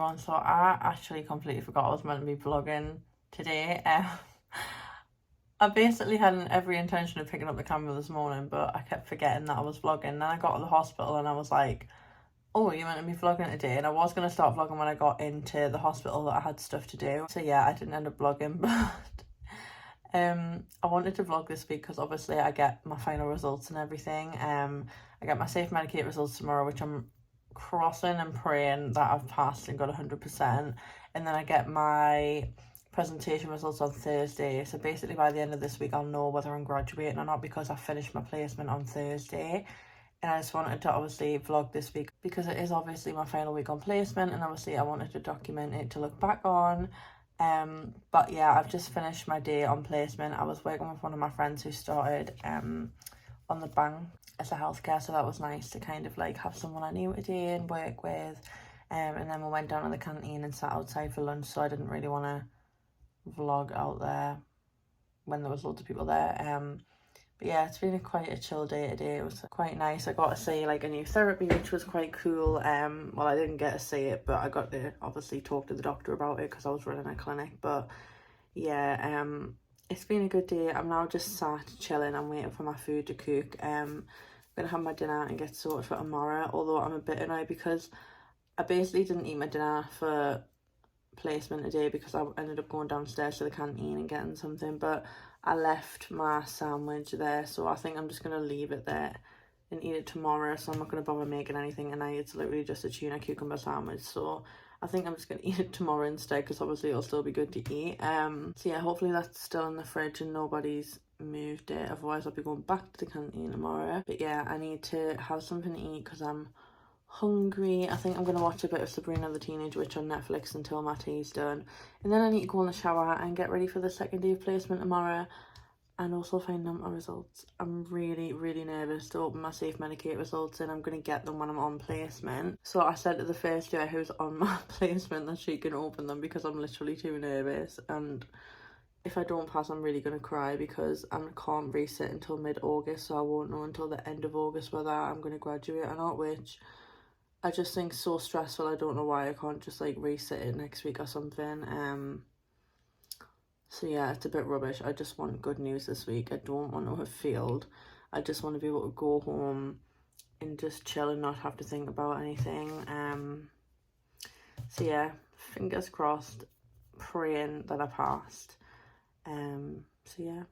everyone, so I actually completely forgot I was meant to be vlogging today. I basically had every intention of picking up the camera this morning, but I kept forgetting that I was vlogging. Then I got to the hospital and I was like, oh, you're meant to be vlogging today, and I was going to start vlogging when I got into the hospital, that I had stuff to do. So yeah, I didn't end up vlogging, but I wanted to vlog this week because obviously I get my final results and everything. I get my Safe Medicate results tomorrow, which I'm crossing and praying that I've passed and got 100%, and then I get my presentation results on Thursday. So basically by the end of this week I'll know whether I'm graduating or not, because I finished my placement on Thursday. And I just wanted to obviously vlog this week because it is obviously my final week on placement, and obviously I wanted to document it to look back on. But yeah, I've just finished my day on placement. I was working with one of my friends who started on the bank as a healthcare, so that was nice to kind of like have someone I knew today and work with. And then we went down to the canteen and sat outside for lunch, so I didn't really want to vlog out there when there was loads of people there. But yeah, it's been quite a chill day today. It was quite nice. I got to see like a new therapy, which was quite cool. Well, I didn't get to see it, but I got to obviously talk to the doctor about it because I was running a clinic. But yeah, it's been a good day. I'm now just sat chilling. I'm waiting for my food to cook. I'm gonna have my dinner and get sorted for tomorrow. Although I'm a bit annoyed because I basically didn't eat my dinner for placement today because I ended up going downstairs to the canteen and getting something, but I left my sandwich there, so I think I'm just gonna leave it there and eat it tomorrow. So I'm not gonna bother making anything tonight. It's literally just a tuna cucumber sandwich, so I think I'm just gonna eat it tomorrow instead, because obviously it'll still be good to eat. So yeah, hopefully that's still in the fridge and nobody's moved it, otherwise I'll be going back to the canteen tomorrow. But yeah, I need to have something to eat because I'm hungry. I think I'm going to watch a bit of Sabrina the Teenage Witch on Netflix until my tea's done, and then I need to go in the shower and get ready for the second day of placement tomorrow, and also find out my results. I'm really nervous to open my Safe Medicate results, and I'm going to get them when I'm on placement. So I said to the first year who's on my placement that she can open them because I'm literally too nervous, and if I don't pass I'm really going to cry because I can't resit until mid-August, so I won't know until the end of August whether I'm going to graduate or not, which I just think so stressful. I don't know why I can't just like resit it next week or something. So yeah, it's a bit rubbish. I just want good news this week. I don't want to have failed. I just want to be able to go home and just chill and not have to think about anything. So yeah, fingers crossed, praying that I passed. So yeah,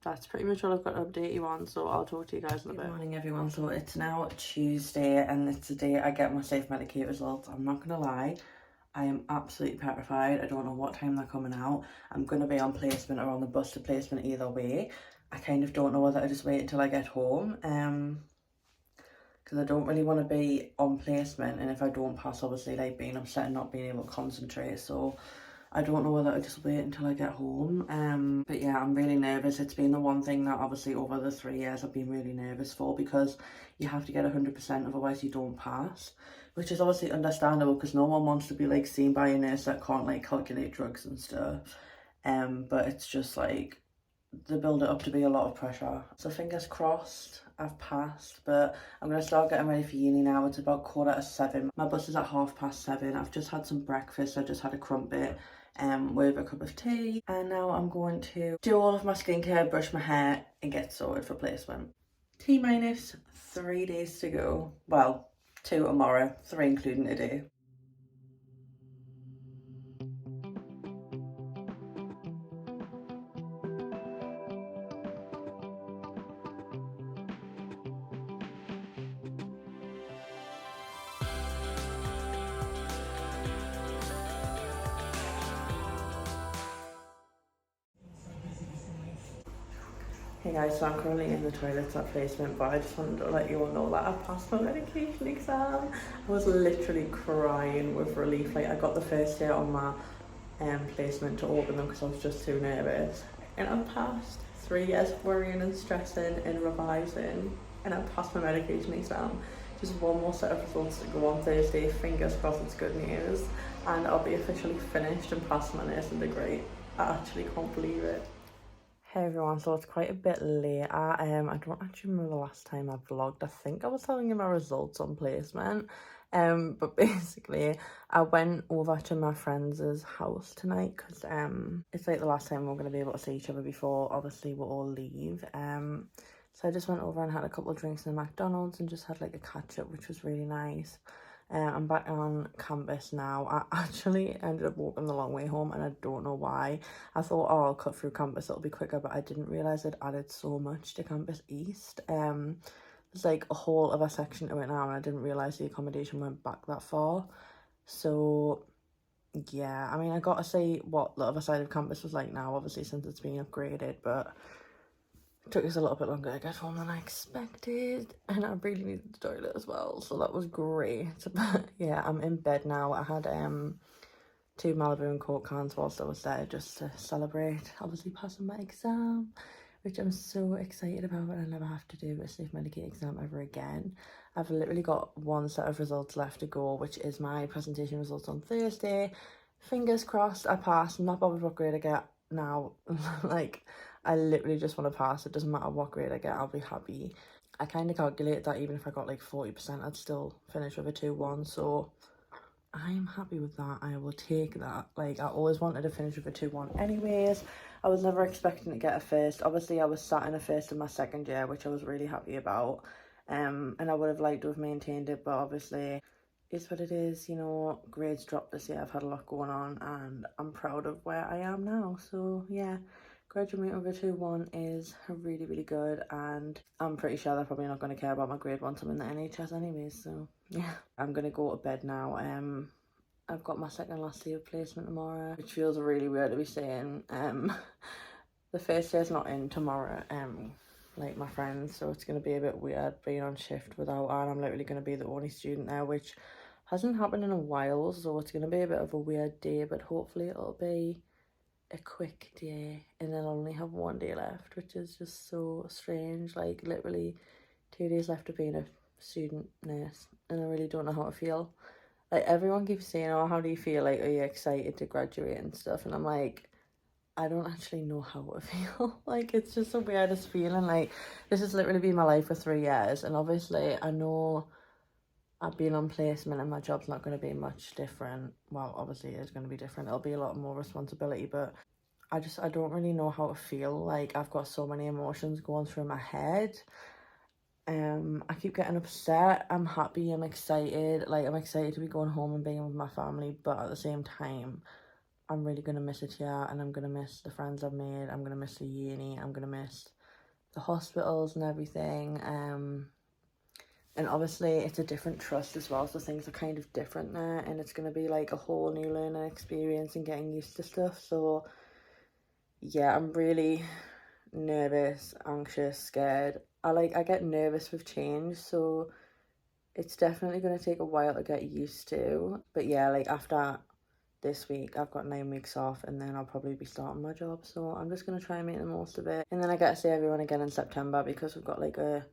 that's pretty much all I've got to update you on, so I'll talk to you guys in a bit. Good morning everyone. So it's now Tuesday and it's the day I get my Safe Medicate results. I'm not gonna lie, I am absolutely petrified. I don't know what time they're coming out. I'm gonna be on placement or on the bus to placement either way. I kind of don't know whether I just wait until I get home, because I don't really want to be on placement, and if I don't pass, obviously like being upset and not being able to concentrate. So I don't know whether I just wait until I get home. But yeah, I'm really nervous. It's been the one thing that obviously over the 3 years I've been really nervous for, because you have to get 100%, otherwise you don't pass, which is obviously understandable because no one wants to be like seen by a nurse that can't like calculate drugs and stuff. But it's just like they build it up to be a lot of pressure. So fingers crossed I've passed, but I'm going to start getting ready for uni now. It's about 7:15. My bus is at 7:30. I've just had some breakfast. I just had a crumpet with a cup of tea, and now I'm going to do all of my skincare, brush my hair and get sorted for placement. T-minus 3 days to go. Well, 2 tomorrow, 3 including today. Hey guys, so I'm currently in the toilets at placement, but I just wanted to let you all know that I passed my medication exam. I was literally crying with relief. Like, I got the first day on my placement to open them because I was just too nervous, and I passed. 3 years of worrying and stressing and revising, and I passed my medication exam. Just one more set of results to go on Thursday. Fingers crossed it's good news, and I'll be officially finished and passed my nursing degree. I actually can't believe it. Hey everyone, so it's quite a bit late. I don't actually remember the last time I vlogged. I think I was telling you my results on placement. But basically I went over to my friend's house tonight because it's like the last time we're going to be able to see each other before obviously we all leave. So I just went over and had a couple of drinks in McDonald's and just had like a catch up, which was really nice. I'm back on campus now. I actually ended up walking the long way home and I don't know why. I thought, oh, I'll cut through campus, it'll be quicker, but I didn't realise I'd added so much to campus east. There's like a whole other section to it now and I didn't realise the accommodation went back that far. So yeah, I mean, I got to see what the other side of campus was like now, obviously, since it's been upgraded, but it took us a little bit longer to get home than I expected, and I really needed the toilet as well, so that was great. But yeah, I'm in bed now. I had 2 Malibu and Coke cans whilst I was there just to celebrate, obviously passing my exam, which I'm so excited about, and I never have to do a safe medicate exam ever again. I've literally got one set of results left to go, which is my presentation results on Thursday. Fingers crossed I pass. I'm not bothered what grade I get now. Like, I literally just want to pass. It doesn't matter what grade I get, I'll be happy. I kind of calculated that even if I got like 40%, I'd still finish with a 2-1, so I'm happy with that. I will take that. Like, I always wanted to finish with a 2-1 anyways. I was never expecting to get a first. Obviously, I was sat in a first in my second year, which I was really happy about. And I would have liked to have maintained it, but obviously it's what it is, you know. Grades dropped this year. I've had a lot going on and I'm proud of where I am now. So yeah, graduating with a 2-1 is really, really good, and I'm pretty sure they're probably not going to care about my grade once I'm in the NHS anyways, so yeah. I'm going to go to bed now. I've got my second last day of placement tomorrow, which feels really weird to be saying. The first day's not in tomorrow, like my friends, so it's going to be a bit weird being on shift without her, and I'm literally going to be the only student there, which hasn't happened in a while, so it's going to be a bit of a weird day, but hopefully it'll be a quick day and then I'll only have 1 day left, which is just so strange. Like, literally 2 days left of being a student nurse, and I really don't know how to feel. Like, everyone keeps saying, oh, how do you feel? Like, are you excited to graduate and stuff? And I'm like, I don't actually know how to feel. Like, it's just the weirdest feeling. Like, this has literally been my life for 3 years, and obviously I know I've been on placement and my job's not going to be much different. Well, obviously it is going to be different. It'll be a lot more responsibility, but I don't really know how to feel. Like, I've got so many emotions going through my head. I keep getting upset. I'm happy, I'm excited. Like, I'm excited to be going home and being with my family, but at the same time, I'm really going to miss it here, and I'm going to miss the friends I've made. I'm going to miss the uni. I'm going to miss the hospitals and everything. And obviously it's a different trust as well, so things are kind of different there, and it's going to be like a whole new learning experience and getting used to stuff. So yeah, I'm really nervous, anxious, scared. I get nervous with change, so it's definitely going to take a while to get used to. But yeah, like, after this week I've got 9 weeks off, and then I'll probably be starting my job, so I'm just going to try and make the most of it. And then I get to see everyone again in September, because we've got like a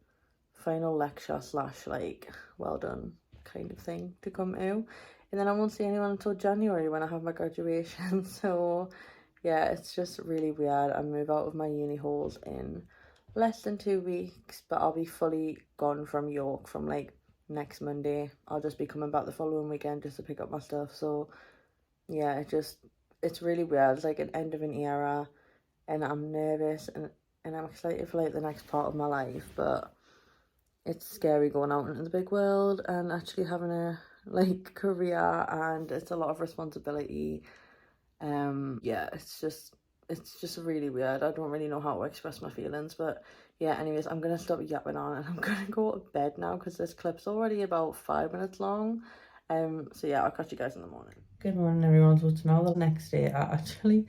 final lecture / like well done kind of thing to come to, and then I won't see anyone until January when I have my graduation. So yeah, it's just really weird. I move out of my uni halls in less than 2 weeks, but I'll be fully gone from York from like next Monday. I'll just be coming back the following weekend just to pick up my stuff. So yeah, it's really weird. It's like an end of an era, and I'm nervous, and I'm excited for like the next part of my life, but it's scary going out into the big world and actually having a like career, and it's a lot of responsibility. Yeah, it's just really weird. I don't really know how to express my feelings, but yeah, anyways, I'm gonna stop yapping on and I'm gonna go to bed now because this clip's already about 5 minutes long. So yeah, I'll catch you guys in the morning. Good morning, everyone. So tomorrow, the next day, I actually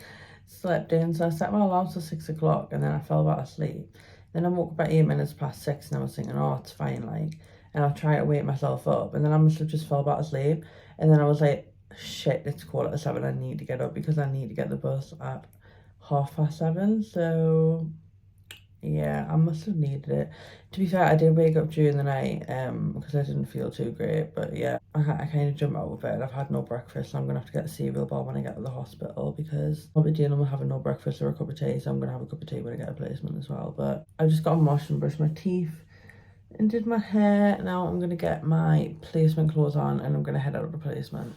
slept in. So I set my alarm till 6 o'clock and then I fell back asleep. Then I woke up at 8 minutes past 6 and I was thinking, oh, it's fine, like, and I'll try to wake myself up, and then I must have just fell back asleep, and then I was like, shit, it's 7:15, I need to get up because I need to get the bus at 7:30. So yeah, I must have needed it. To be fair, I did wake up during the night because I didn't feel too great, but yeah, I kind of jumped out of bed. I've had no breakfast, so I'm gonna have to get a cereal bar when I get to the hospital because I'll be dealing with having no breakfast or a cup of tea, so I'm gonna have a cup of tea when I get a placement as well. But I just got a wash and brush my teeth, and did my hair. Now I'm gonna get my placement clothes on and I'm gonna head out of the placement.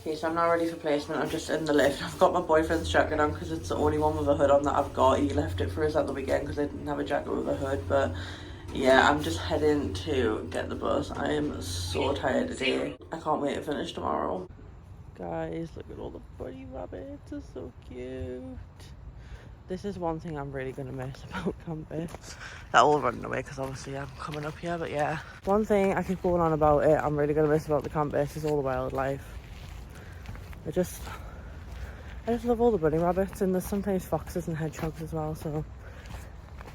Okay, so I'm now ready for placement. I'm just in the lift. I've got my boyfriend's jacket on because it's the only one with a hood on that I've got. He left it for us at the weekend because I didn't have a jacket with a hood. But yeah, I'm just heading to get the bus. I am so tired today. I can't wait to finish tomorrow. Guys, look at all the bunny rabbits. It's so cute. This is one thing I'm really going to miss about campus. They're all running away because obviously I'm coming up here, but yeah. One thing I keep going on about it, I'm really going to miss about the campus is all the wildlife. I just love all the bunny rabbits, and there's sometimes foxes and hedgehogs as well, so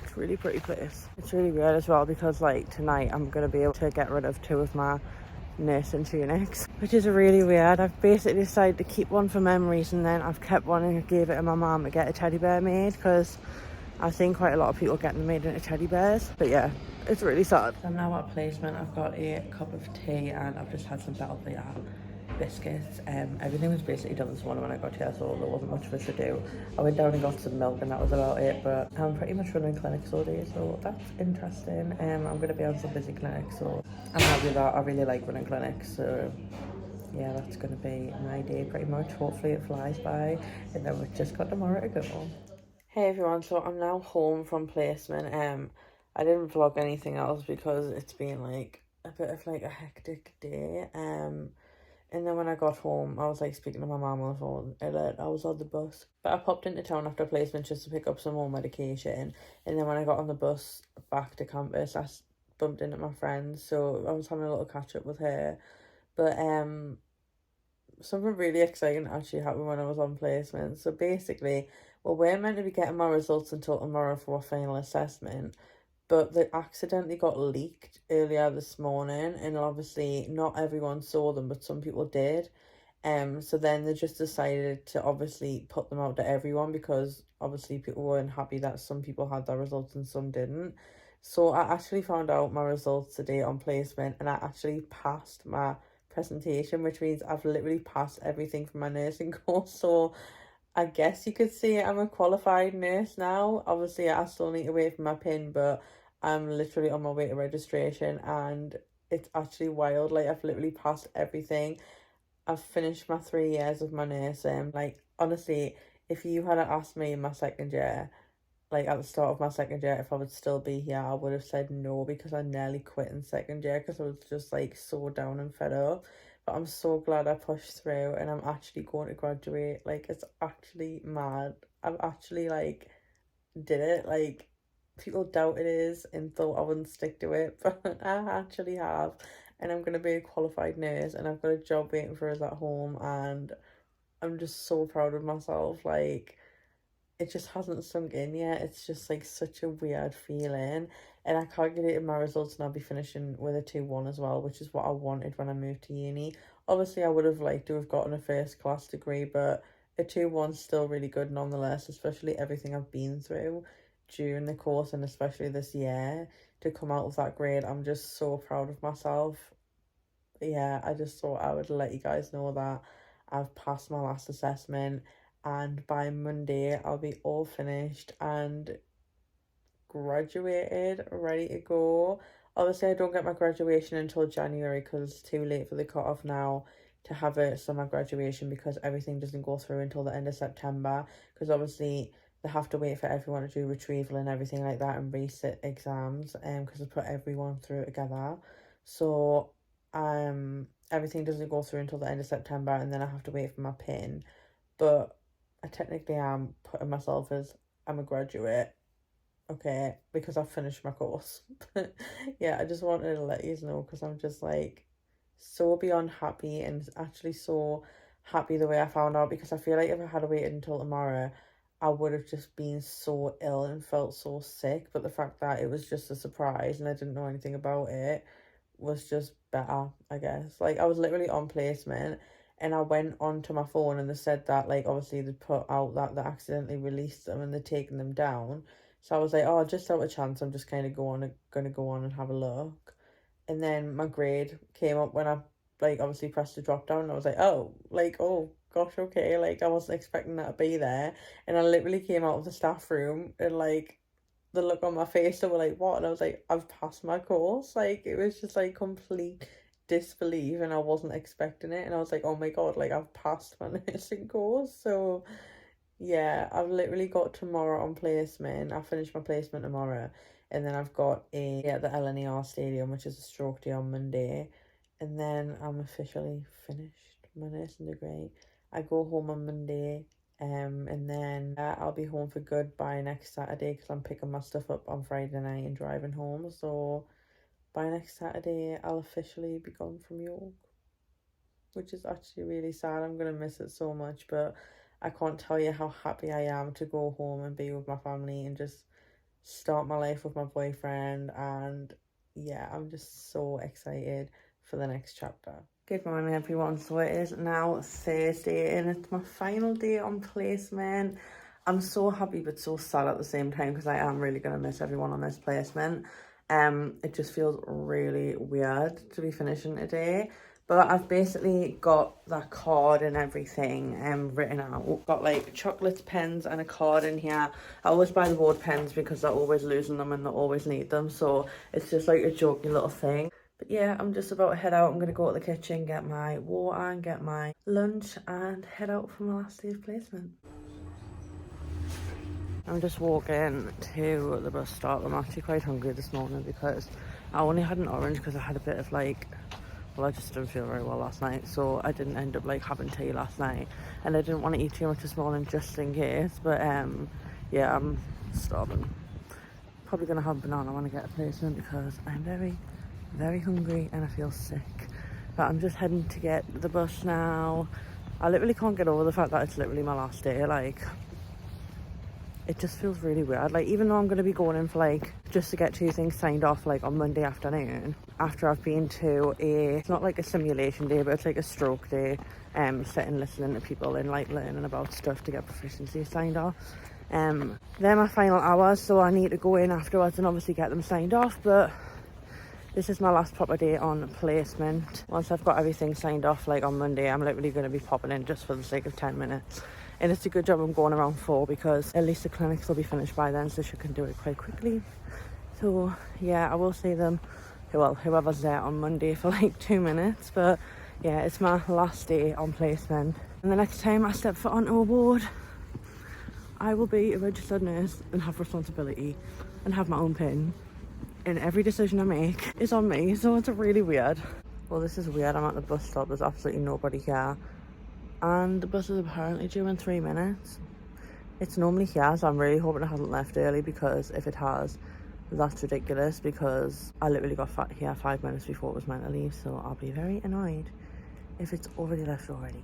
it's a really pretty place. It's really weird as well because like tonight I'm going to be able to get rid of 2 of my nursing tunics, which is really weird. I've basically decided to keep one for memories, and then I've kept one and gave it to my mum to get a teddy bear made because I've seen quite a lot of people getting them made into teddy bears. But yeah, it's really sad. I'm now at placement. I've got a cup of tea and I've just had some Belvedere biscuits. Everything was basically done this morning when I got here, so there wasn't much for us to do. I went down and got some milk and that was about it, but I'm pretty much running clinics all day, so that's interesting. I'm going to be on some busy clinics, so I'm happy with that. I really like running clinics, so yeah, that's going to be my day pretty much. Hopefully it flies by, and then we've just got tomorrow to go. Hey everyone, so I'm now home from placement. I didn't vlog anything else because it's been like a bit of like a hectic day. And then when I got home, I was like speaking to my mum on the phone, and I was on the bus. But I popped into town after placement just to pick up some more medication. And then when I got on the bus back to campus, I bumped into my friend, so I was having a little catch up with her. But something really exciting actually happened when I was on placement. So basically, well, we're meant to be getting my results until tomorrow for our final assessment, but they accidentally got leaked earlier this morning, and obviously not everyone saw them, but some people did. So then they just decided to obviously put them out to everyone because obviously people weren't happy that some people had their results and some didn't. So I actually found out my results today on placement, and I actually passed my presentation, which means I've literally passed everything from my nursing course. So I guess you could say I'm a qualified nurse now. Obviously, I still need to wait for my PIN, but I'm literally on my way to registration, and it's actually wild. Like, I've literally passed everything. I've finished my 3 years of my nursing. Like, honestly, if you had asked me in my second year, like at the start of my second year, if I would still be here, I would have said no because I nearly quit in second year because I was just like so down and fed up. But I'm so glad I pushed through and I'm actually going to graduate. Like, it's actually mad. I've actually like did it. Like, people doubted it and thought I wouldn't stick to it, but I actually have. And I'm gonna be a qualified nurse and I've got a job waiting for us at home, and I'm just so proud of myself. Like, it just hasn't sunk in yet. It's just like such a weird feeling. And I calculated my results and I'll be finishing with a 2-1 as well, which is what I wanted when I moved to uni. Obviously, I would have liked to have gotten a first class degree, but a 2-1's still really good nonetheless, especially everything I've been through during the course and especially this year. To come out with that grade, I'm just so proud of myself. Yeah, I just thought I would let you guys know that I've passed my last assessment, and by Monday I'll be all finished and graduated, ready to go. Obviously, I don't get my graduation until January because it's too late for the cut-off now to have a summer graduation because everything doesn't go through until the end of September, because obviously they have to wait for everyone to do retrieval and everything like that and resit exams because they put everyone through together. So everything doesn't go through until the end of September, and then I have to wait for my PIN. But I technically am putting myself as I'm a graduate, okay, because I've finished my course. But yeah, I just wanted to let you know because I'm just like so beyond happy, and actually so happy the way I found out, because I feel like if I had waited until tomorrow, I would have just been so ill and felt so sick. But the fact that it was just a surprise and I didn't know anything about it was just better, I guess. Like, I was literally on placement and I went onto my phone and they said that, like, obviously they put out that they accidentally released them and they're taking them down. So I was like, oh, just out of chance, I'm just kind of gonna go on and have a look. And then my grade came up when I, like, obviously pressed the drop down, and I was like, oh, like, oh gosh, okay, like, I wasn't expecting that to be there. And I literally came out of the staff room and like the look on my face, they were like, what? And I was like, I've passed my course. Like, it was just like complete disbelief, and I wasn't expecting it, and I was like, oh my god, like I've passed my nursing course. So yeah, I've literally got tomorrow on placement. I finish my placement tomorrow, and then I've got at the LNER Stadium, which is a stroke day on Monday, and then I'm officially finished my nursing degree. I go home on Monday, and then I'll be home for good by next Saturday because I'm picking my stuff up on Friday night and driving home. So by next Saturday, I'll officially be gone from York, which is actually really sad. I'm gonna miss it so much, but I can't tell you how happy I am to go home and be with my family and just start my life with my boyfriend. And yeah, I'm just so excited for the next chapter. Good morning, everyone. So it is now Thursday and it's my final day on placement. I'm so happy but so sad at the same time because I am really going to miss everyone on this placement. It just feels really weird to be finishing today. But I've basically got that card and everything written out. Got like chocolates, pens and a card in here. I always buy the board pens because they're always losing them and they always need them. So it's just like a jokey little thing. But yeah, I'm just about to head out. I'm going to go to the kitchen, get my water and get my lunch and head out for my last day of placement. I'm just walking to the bus stop. I'm actually quite hungry this morning because I only had an orange because I had a bit of like, well, I just didn't feel very well last night, so I didn't end up like having tea last night, and I didn't want to eat too much this morning just in case. But yeah, I'm starving. Probably gonna have a banana when I get a placement because I'm very hungry and I feel sick. But I'm just heading to get the bus now. I literally can't get over the fact that it's literally my last day. Like, it just feels really weird. Like, even though I'm going to be going in for like just to get 2 things signed off like on Monday afternoon, after I've been to it's not like a simulation day, but it's like a stroke day, sitting listening to people and like learning about stuff to get proficiency signed off. They're my final hours, so I need to go in afterwards and obviously get them signed off. But this is my last proper day on placement. Once I've got everything signed off like on Monday, I'm literally going to be popping in just for the sake of 10 minutes. And it's a good job I'm going around 4 because at least the clinics will be finished by then, so she can do it quite quickly. So yeah, I will see them, well, whoever's there on Monday for like 2 minutes. But yeah, it's my last day on placement. And the next time I step foot onto a ward, I will be a registered nurse and have responsibility and have my own pin. And every decision I make is on me, so it's really weird. Well, this is weird. I'm at the bus stop. There's absolutely nobody here. And the bus is apparently due in 3 minutes. It's normally here, so I'm really hoping it hasn't left early, because if it has, that's ridiculous, because I literally got here 5 minutes before it was meant to leave, so I'll be very annoyed if it's already left already.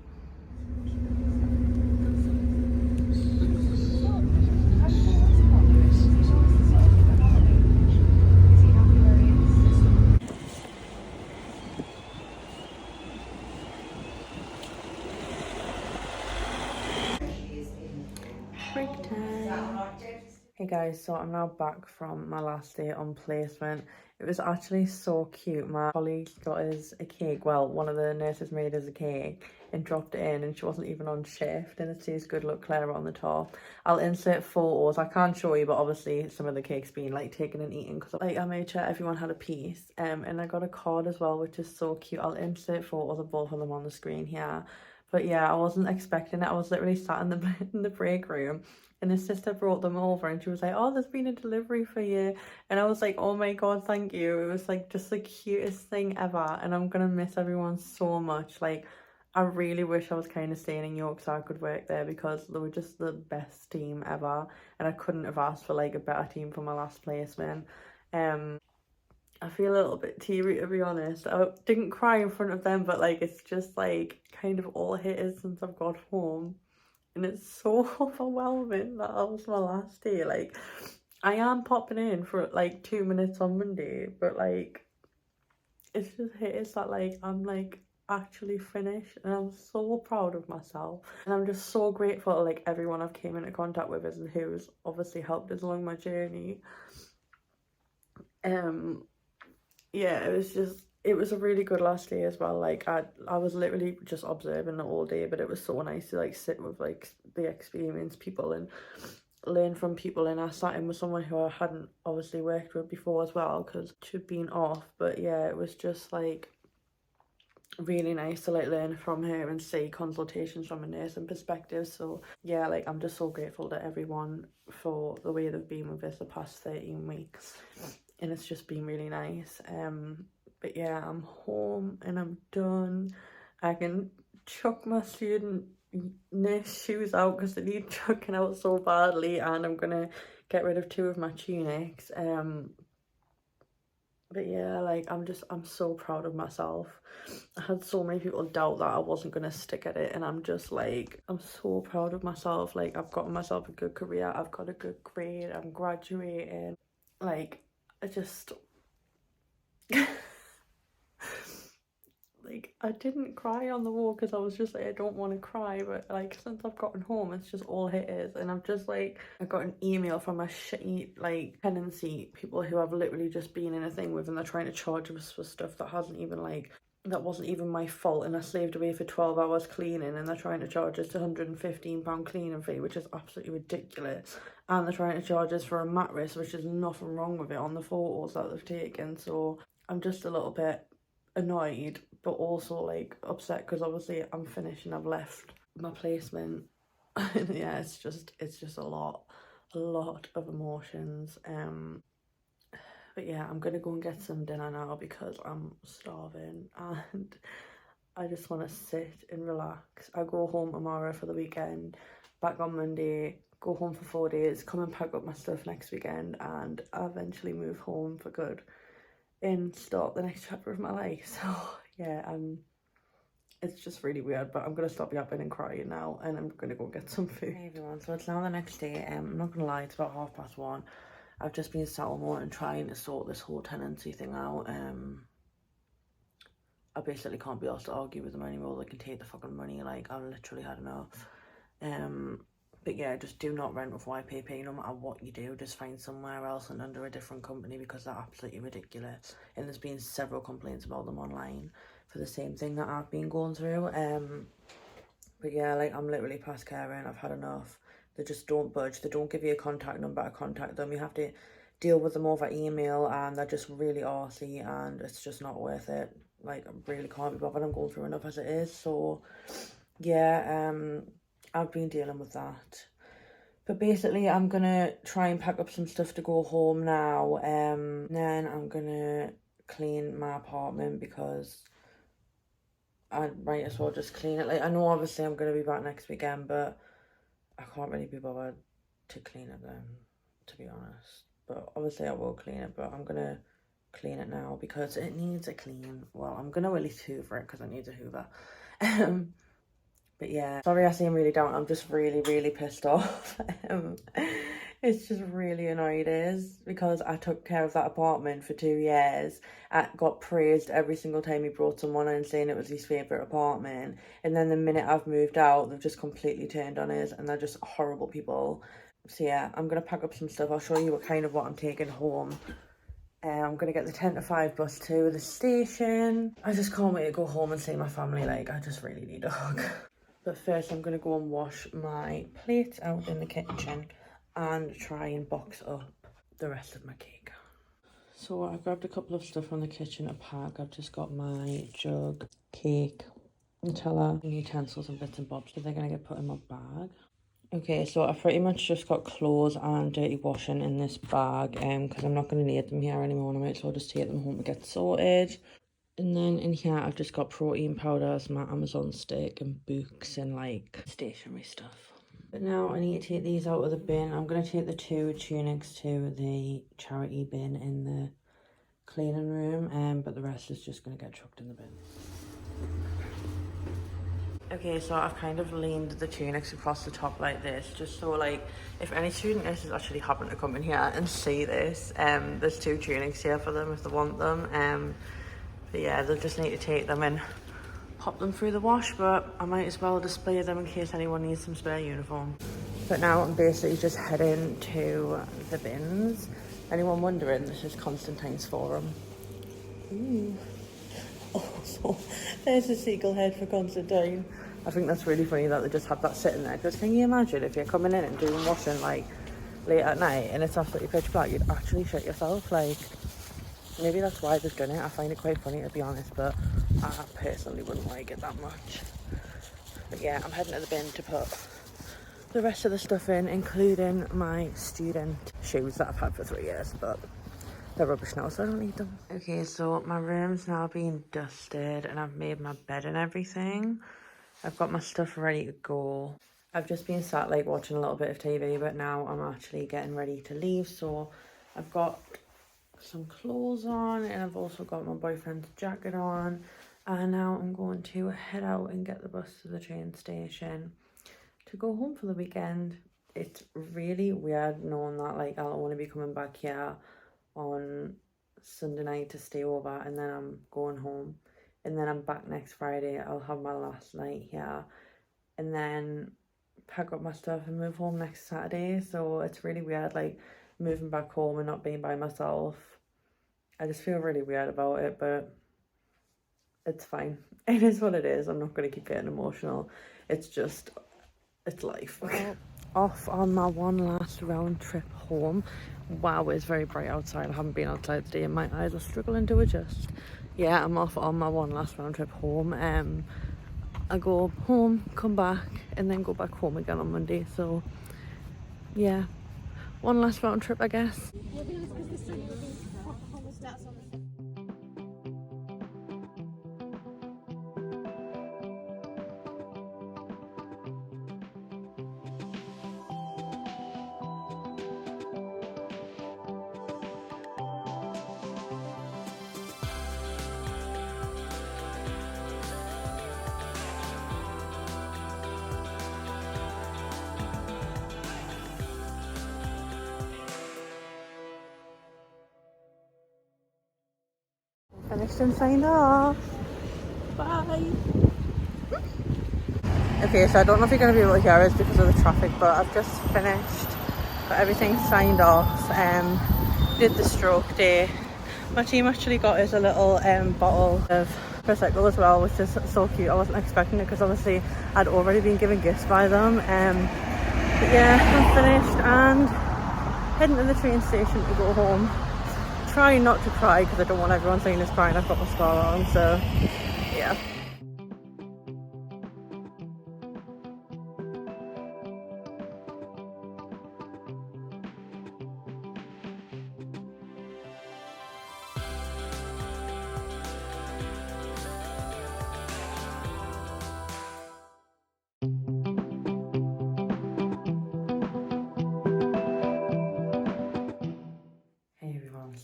Break time. Hey guys, so I'm now back from my last day on placement. It was actually so cute. My colleague got us a cake. Well, one of the nurses made us a cake and dropped it in, and she wasn't even on shift, and it says "Good luck, Clara" on the top. I'll insert photos. I can't show you, but obviously some of the cake's been like taken and eaten because like I made sure everyone had a piece. And I got a card as well, which is so cute. I'll insert photos of both of them on the screen here. But yeah, I wasn't expecting it. I was literally sat in the break room, and his sister brought them over, and she was like, oh, there's been a delivery for you. And I was like, oh my god, thank you. It was like just the cutest thing ever, and I'm gonna miss everyone so much. Like, I really wish I was kind of staying in York so I could work there, because they were just the best team ever, and I couldn't have asked for like a better team for my last placement. I feel a little bit teary, to be honest. I didn't cry in front of them, but like it's just like kind of all it is since I've got home. And it's so overwhelming that that was my last day. Like, I am popping in for like 2 minutes on Monday, but like it's just hits that like I'm like actually finished, and I'm so proud of myself, and I'm just so grateful to like everyone I've came into contact with and who's obviously helped us along my journey. Yeah, it was a really good last day as well. Like I was literally just observing it all day, but it was so nice to like sit with like the experienced people and learn from people, and I sat in with someone who I hadn't obviously worked with before as well because she'd been off. But yeah, it was just like really nice to like learn from her and see consultations from a nursing perspective. So yeah, like I'm just so grateful to everyone for the way they've been with us the past 13 weeks, and it's just been really nice. But yeah, I'm home and I'm done. I can chuck my student nurse shoes out because they need chucking out so badly, and I'm gonna get rid of 2 of my tunics. But yeah, like I'm so proud of myself. I had so many people doubt that I wasn't gonna stick at it, and I'm just like, I'm so proud of myself. Like I've gotten myself a good career, I've got a good grade, I'm graduating. Like I just like I didn't cry on the walk because I was just like, I don't want to cry, but like since I've gotten home it's just all hit is, and I'm just like, I got an email from a shitty like tenancy people who I've literally just been in a thing with, and they're trying to charge us for stuff that wasn't even my fault, and I slaved away for 12 hours cleaning, and they're trying to charge us £115 cleaning fee, which is absolutely ridiculous. And they're trying to charge us for a mattress, which is nothing wrong with it on the photos that they've taken. So I'm just a little bit annoyed, but also like upset because obviously I'm finished and I've left my placement. Yeah, it's just a lot of emotions. But yeah, I'm gonna go and get some dinner now because I'm starving and I just want to sit and relax. I go home tomorrow for the weekend, back on Monday, go home for 4 days, come and pack up my stuff next weekend, and I eventually move home for good and start the next chapter of my life. So yeah, it's just really weird, but I'm gonna stop yapping and crying now, and I'm gonna go get some food. Hey everyone, so it's now the next day. I'm not gonna lie, it's about 1:30. I've just been sat all morning trying to sort this whole tenancy thing out. I basically can't be asked to argue with them anymore. They can take the fucking money. Like, I've literally had enough. But yeah, just do not rent with YPP. No matter what you do, just find somewhere else and under a different company, because they're absolutely ridiculous. And there's been several complaints about them online for the same thing that I've been going through. But yeah, like, I'm literally past caring. I've had enough. They just don't budge. They don't give you a contact number to contact them. You have to deal with them over email, and they're just really arsey, and it's just not worth it. Like, I really can't be bothered. I'm going through enough as it is. So yeah, I've been dealing with that. But basically, I'm gonna try and pack up some stuff to go home now. Then I'm gonna clean my apartment because I might as well just clean it. Like, I know obviously I'm gonna be back next weekend, but I can't really be bothered to clean it then, to be honest. But obviously I will clean it, but I'm gonna clean it now because it needs a clean. Well, I'm gonna at least hoover it because I need a hoover. But yeah, sorry I seem really down. I'm just really, really pissed off. It's just really annoyed is because I took care of that apartment for 2 years. I got praised every single time he brought someone in saying it was his favourite apartment. And then the minute I've moved out, they've just completely turned on us, and they're just horrible people. So yeah, I'm going to pack up some stuff. I'll show you what I'm taking home. I'm going to get the 10 to 5 bus to the station. I just can't wait to go home and see my family. Like, I just really need a hug. But first I'm going to go and wash my plates out in the kitchen and try and box up the rest of my cake. So I grabbed a couple of stuff from the kitchen to pack. I've just got my jug, cake, Nutella, and utensils and bits and bobs. So they're going to get put in my bag. Okay, so I've pretty much just got clothes and dirty washing in this bag because I'm not going to need them here anymore, and I might as well just take them home to get sorted. And then in here I've just got protein powders, my Amazon stick, and books and like stationery stuff. But now I need to take these out of the bin. I'm going to take the 2 tunics to the charity bin in the cleaning room, but the rest is just going to get chucked in the bin. Okay, so I've kind of leaned the tunics across the top like this, just so like if any student nurses actually happen to come in here and see this, there's 2 tunics here for them if they want them. But yeah, they'll just need to take them and pop them through the wash, but I might as well display them in case anyone needs some spare uniform. But now I'm basically just heading to the bins. Anyone wondering, this is Constantine's forum. Ooh. Oh, so there's a seagull head for Constantine. I think that's really funny that they just have that sitting there, because can you imagine if you're coming in and doing washing like late at night and it's absolutely pitch black, you'd actually shit yourself. Like, maybe that's why they've done it. I find it quite funny, to be honest, but I personally wouldn't like it that much. But yeah, I'm heading to the bin to put the rest of the stuff in, including my student shoes that I've had for 3 years, but they're rubbish now, so I don't need them. Okay, so my room's now being dusted and I've made my bed and everything. I've got my stuff ready to go. I've just been sat like watching a little bit of TV, but now I'm actually getting ready to leave. So I've got some clothes on and I've also got my boyfriend's jacket on. And now I'm going to head out and get the bus to the train station to go home for the weekend. It's really weird knowing that like I'll only be coming back here on Sunday night to stay over and then I'm going home. And then I'm back next Friday. I'll have my last night here. And then pack up my stuff and move home next Saturday. So it's really weird, like, moving back home and not being by myself. I just feel really weird about it, but it's fine. It is what it is. I'm not going to keep getting emotional. It's just, it's life. Off on my one last round trip home. Wow, it's very bright outside. I haven't been outside today and my eyes are struggling to adjust. Yeah, I'm off on my one last round trip home. I go home, come back, and then go back home again on Monday. So, yeah, one last round trip, I guess. Finished and signed off. Bye. Okay, so I don't know if you're going to be able to hear us because of the traffic, but I've just finished, got everything signed off, did the stroke day. My team actually got us a little bottle of Prosecco as well, which is so cute. I wasn't expecting it because obviously I'd already been given gifts by them. But yeah, I'm finished and heading to the train station to go home. Trying not to cry because I don't want everyone saying it's crying. I've got mascara on, so yeah.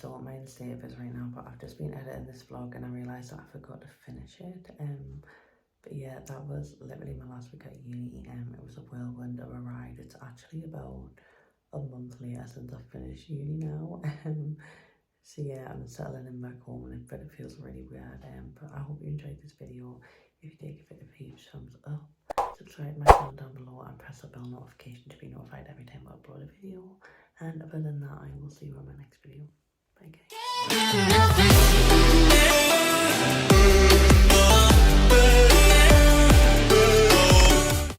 So my state is right now, but I've just been editing this vlog and I realised that I forgot to finish it. But yeah, that was literally my last week at uni. It was a whirlwind of a ride. It's actually about a month later since I finished uni now. So yeah, I'm settling in back home and it feels really weird. But I hope you enjoyed this video. If you did, give it a huge thumbs up. Subscribe to my channel down below and press the bell notification to be notified every time I upload a video. And other than that, I will see you on my next video. Bye guys.